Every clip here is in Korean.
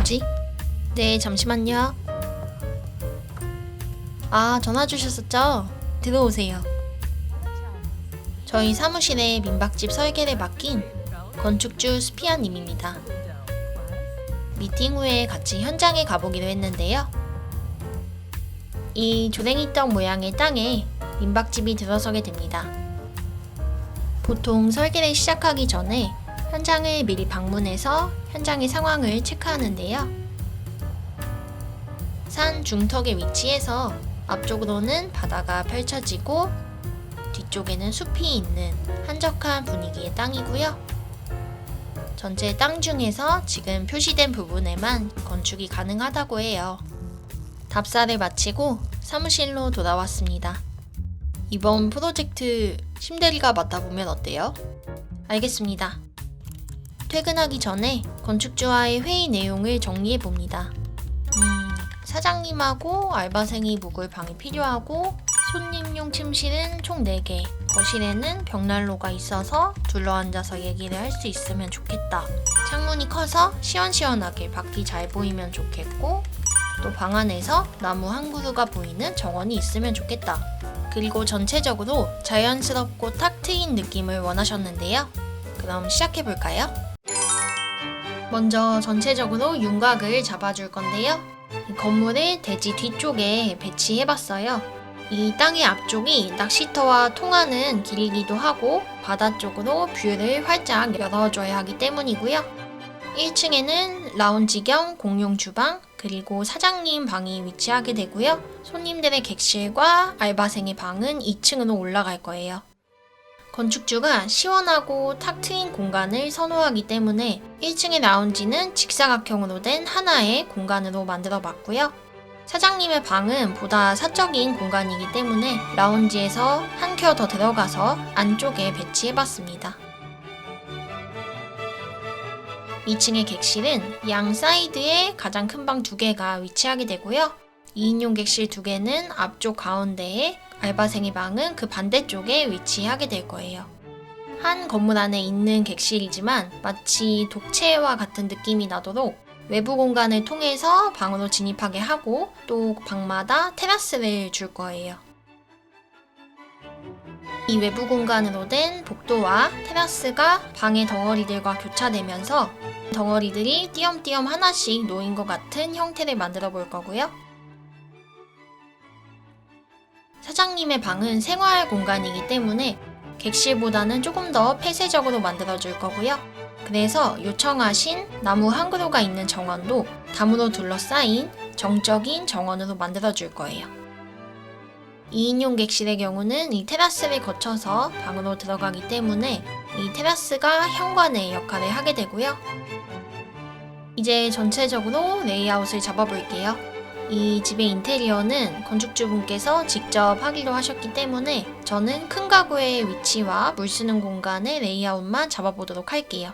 누구지? 네, 잠시만요. 아, 전화 주셨었죠? 들어오세요. 저희 사무실에 민박집 설계를 맡긴 건축주 수피아님입니다. 미팅 후에 같이 현장에 가보기로 했는데요. 이 조랭이떡 모양의 땅에 민박집이 들어서게 됩니다. 보통 설계를 시작하기 전에 현장을 미리 방문해서 현장의 상황을 체크하는데요. 산 중턱에 위치해서 앞쪽으로는 바다가 펼쳐지고 뒤쪽에는 숲이 있는 한적한 분위기의 땅이고요. 전체 땅 중에서 지금 표시된 부분에만 건축이 가능하다고 해요. 답사를 마치고 사무실로 돌아왔습니다. 이번 프로젝트 심대리가 맡아보면 어때요? 알겠습니다. 퇴근하기 전에 건축주와의 회의 내용을 정리해봅니다. 사장님하고 알바생이 묵을 방이 필요하고 손님용 침실은 총 4개, 거실에는 벽난로가 있어서 둘러앉아서 얘기를 할 수 있으면 좋겠다. 창문이 커서 시원시원하게 밖이 잘 보이면 좋겠고 또 방 안에서 나무 한 그루가 보이는 정원이 있으면 좋겠다. 그리고 전체적으로 자연스럽고 탁 트인 느낌을 원하셨는데요. 그럼 시작해볼까요? 먼저 전체적으로 윤곽을 잡아줄 건데요. 이 건물을 대지 뒤쪽에 배치해봤어요. 이 땅의 앞쪽이 낚시터와 통하는 길이기도 하고 바다 쪽으로 뷰를 활짝 열어줘야 하기 때문이고요. 1층에는 라운지 겸 공용 주방 그리고 사장님 방이 위치하게 되고요. 손님들의 객실과 알바생의 방은 2층으로 올라갈 거예요. 건축주가 시원하고 탁 트인 공간을 선호하기 때문에 1층의 라운지는 직사각형으로 된 하나의 공간으로 만들어 봤고요. 사장님의 방은 보다 사적인 공간이기 때문에 라운지에서 한 켜 더 들어가서 안쪽에 배치해 봤습니다. 2층의 객실은 양 사이드에 가장 큰 방 2개가 위치하게 되고요. 2인용 객실 2개는 앞쪽 가운데에 알바생의 방은 그 반대쪽에 위치하게 될 거예요. 한 건물 안에 있는 객실이지만 마치 독채와 같은 느낌이 나도록 외부 공간을 통해서 방으로 진입하게 하고 또 방마다 테라스를 줄 거예요. 이 외부 공간으로 된 복도와 테라스가 방의 덩어리들과 교차되면서 덩어리들이 띄엄띄엄 하나씩 놓인 것 같은 형태를 만들어 볼 거고요. 사장님의 방은 생활 공간이기 때문에 객실보다는 조금 더 폐쇄적으로 만들어 줄 거고요. 그래서 요청하신 나무 한 그루가 있는 정원도 담으로 둘러싸인 정적인 정원으로 만들어 줄 거예요. 2인용 객실의 경우는 이 테라스를 거쳐서 방으로 들어가기 때문에 이 테라스가 현관의 역할을 하게 되고요. 이제 전체적으로 레이아웃을 잡아볼게요. 이 집의 인테리어는 건축주분께서 직접 하기로 하셨기 때문에 저는 큰 가구의 위치와 물 쓰는 공간의 레이아웃만 잡아보도록 할게요.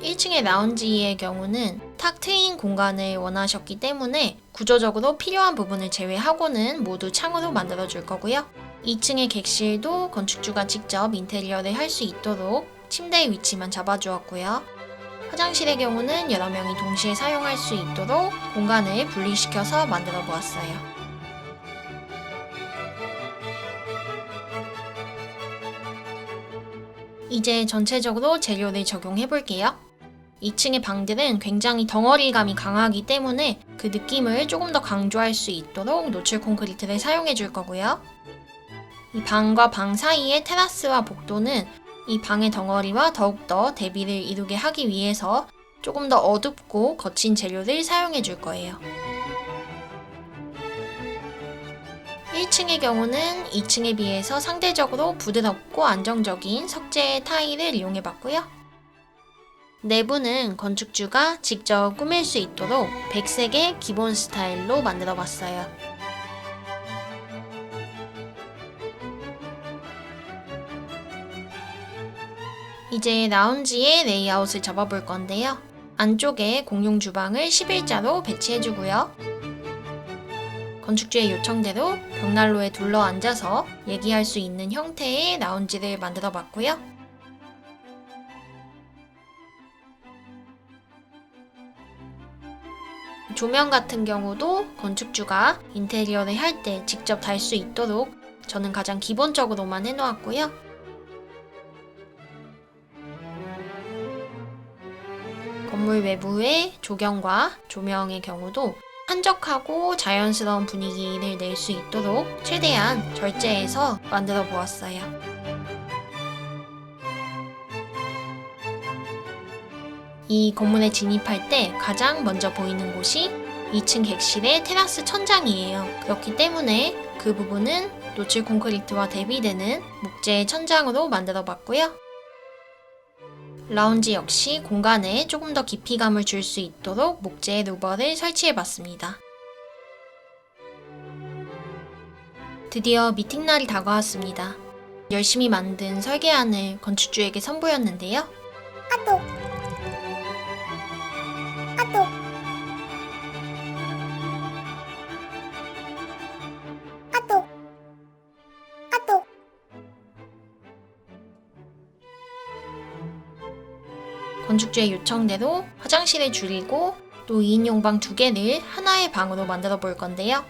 1층의 라운지의 경우는 탁 트인 공간을 원하셨기 때문에 구조적으로 필요한 부분을 제외하고는 모두 창으로 만들어줄 거고요. 2층의 객실도 건축주가 직접 인테리어를 할 수 있도록 침대의 위치만 잡아주었고요. 화장실의 경우는 여러 명이 동시에 사용할 수 있도록 공간을 분리시켜서 만들어 보았어요. 이제 전체적으로 재료를 적용해 볼게요. 2층의 방들은 굉장히 덩어리감이 강하기 때문에 그 느낌을 조금 더 강조할 수 있도록 노출 콘크리트를 사용해 줄 거고요. 이 방과 방 사이의 테라스와 복도는 이 방의 덩어리와 더욱더 대비를 이루게 하기 위해서 조금 더 어둡고 거친 재료를 사용해 줄 거예요. 1층의 경우는 2층에 비해서 상대적으로 부드럽고 안정적인 석재 타일을 이용해 봤고요. 내부는 건축주가 직접 꾸밀 수 있도록 백색의 기본 스타일로 만들어 봤어요. 이제 라운지의 레이아웃을 잡아볼 건데요. 안쪽에 공용 주방을 11자로 배치해주고요. 건축주의 요청대로 벽난로에 둘러 앉아서 얘기할 수 있는 형태의 라운지를 만들어 봤고요. 조명 같은 경우도 건축주가 인테리어를 할 때 직접 달 수 있도록 저는 가장 기본적으로만 해놓았고요. 건물 외부의 조경과 조명의 경우도 한적하고 자연스러운 분위기를 낼 수 있도록 최대한 절제해서 만들어 보았어요. 이 건물에 진입할 때 가장 먼저 보이는 곳이 2층 객실의 테라스 천장이에요. 그렇기 때문에 그 부분은 노출 콘크리트와 대비되는 목재 천장으로 만들어 봤고요. 라운지 역시 공간에 조금 더 깊이감을 줄 수 있도록 목재 루버를 설치해 봤습니다. 드디어 미팅날이 다가왔습니다. 열심히 만든 설계안을 건축주에게 선보였는데요. 건축주의 요청대로 화장실을 줄이고 또 2인용 방 2개를 하나의 방으로 만들어 볼 건데요.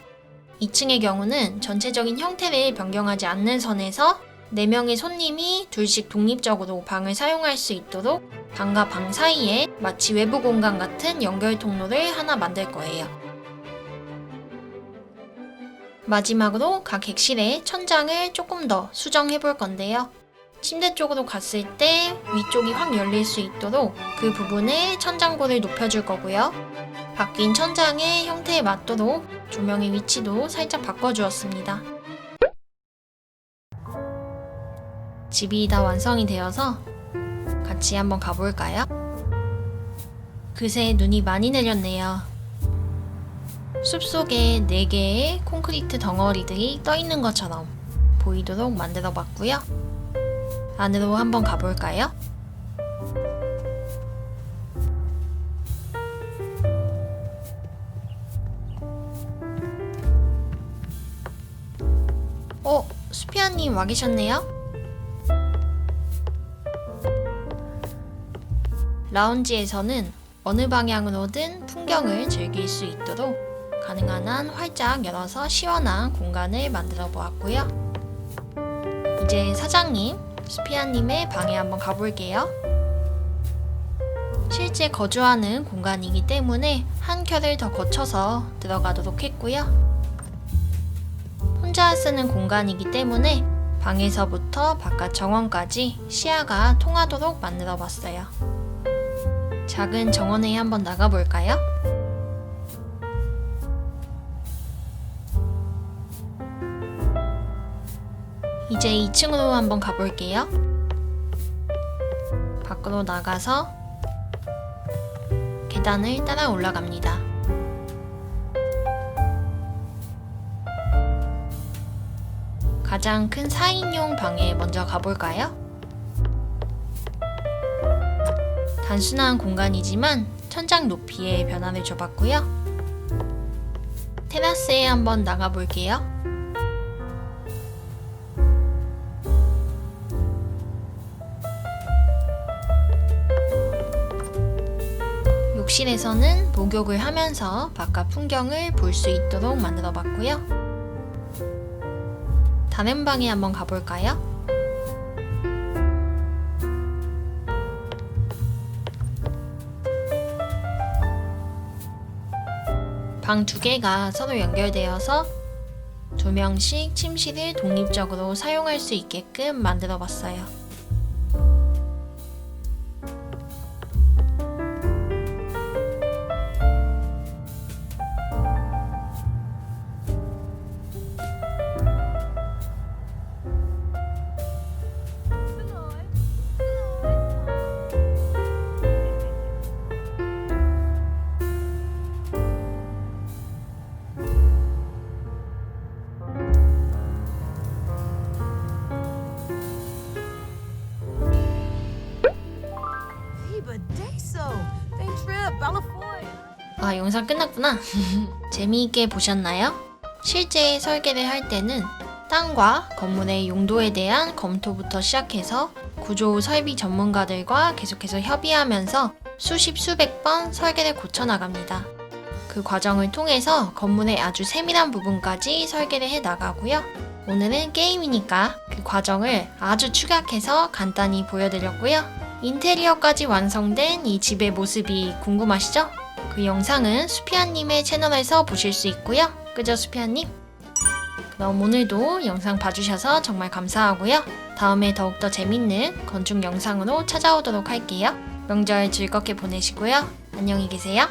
2층의 경우는 전체적인 형태를 변경하지 않는 선에서 4명의 손님이 둘씩 독립적으로 방을 사용할 수 있도록 방과 방 사이에 마치 외부 공간 같은 연결 통로를 하나 만들 거예요. 마지막으로 각 객실의 천장을 조금 더 수정해 볼 건데요. 침대 쪽으로 갔을 때 위쪽이 확 열릴 수 있도록 그 부분에 천장고를 높여줄 거고요. 바뀐 천장의 형태에 맞도록 조명의 위치도 살짝 바꿔주었습니다. 집이 다 완성이 되어서 같이 한번 가볼까요? 그새 눈이 많이 내렸네요. 숲속에 4개의 콘크리트 덩어리들이 떠있는 것처럼 보이도록 만들어 봤고요. 안으로 한번 가볼까요? 수피아님 와 계셨네요? 라운지에서는 어느 방향으로든 풍경을 즐길 수 있도록 가능한 한 활짝 열어서 시원한 공간을 만들어 보았고요. 이제 사장님, 수피아님의 방에 한번 가볼게요. 실제 거주하는 공간이기 때문에 한 켠을 더 거쳐서 들어가도록 했고요. 혼자 쓰는 공간이기 때문에 방에서부터 바깥 정원까지 시야가 통하도록 만들어 봤어요. 작은 정원에 한번 나가볼까요? 이제 2층으로 한번 가볼게요. 밖으로 나가서 계단을 따라 올라갑니다. 가장 큰 4인용 방에 먼저 가볼까요? 단순한 공간이지만 천장 높이에 변화를 줘봤고요. 테라스에 한번 나가볼게요. 욕실에서는 목욕을 하면서 바깥 풍경을 볼 수 있도록 만들어 봤고요. 다른 방에 한번 가볼까요? 방 2개가 서로 연결되어서 2명씩 침실을 독립적으로 사용할 수 있게끔 만들어 봤어요. 아, 영상 끝났구나. 재미있게 보셨나요? 실제 설계를 할 때는 땅과 건물의 용도에 대한 검토부터 시작해서 구조 설비 전문가들과 계속해서 협의하면서 수십 수백 번 설계를 고쳐나갑니다. 그 과정을 통해서 건물의 아주 세밀한 부분까지 설계를 해 나가고요. 오늘은 게임이니까 그 과정을 아주 축약해서 간단히 보여드렸고요. 인테리어까지 완성된 이 집의 모습이 궁금하시죠? 그 영상은 수피아님의 채널에서 보실 수 있고요. 그죠, 수피아님? 그럼 오늘도 영상 봐주셔서 정말 감사하고요. 다음에 더욱더 재밌는 건축 영상으로 찾아오도록 할게요. 명절 즐겁게 보내시고요. 안녕히 계세요.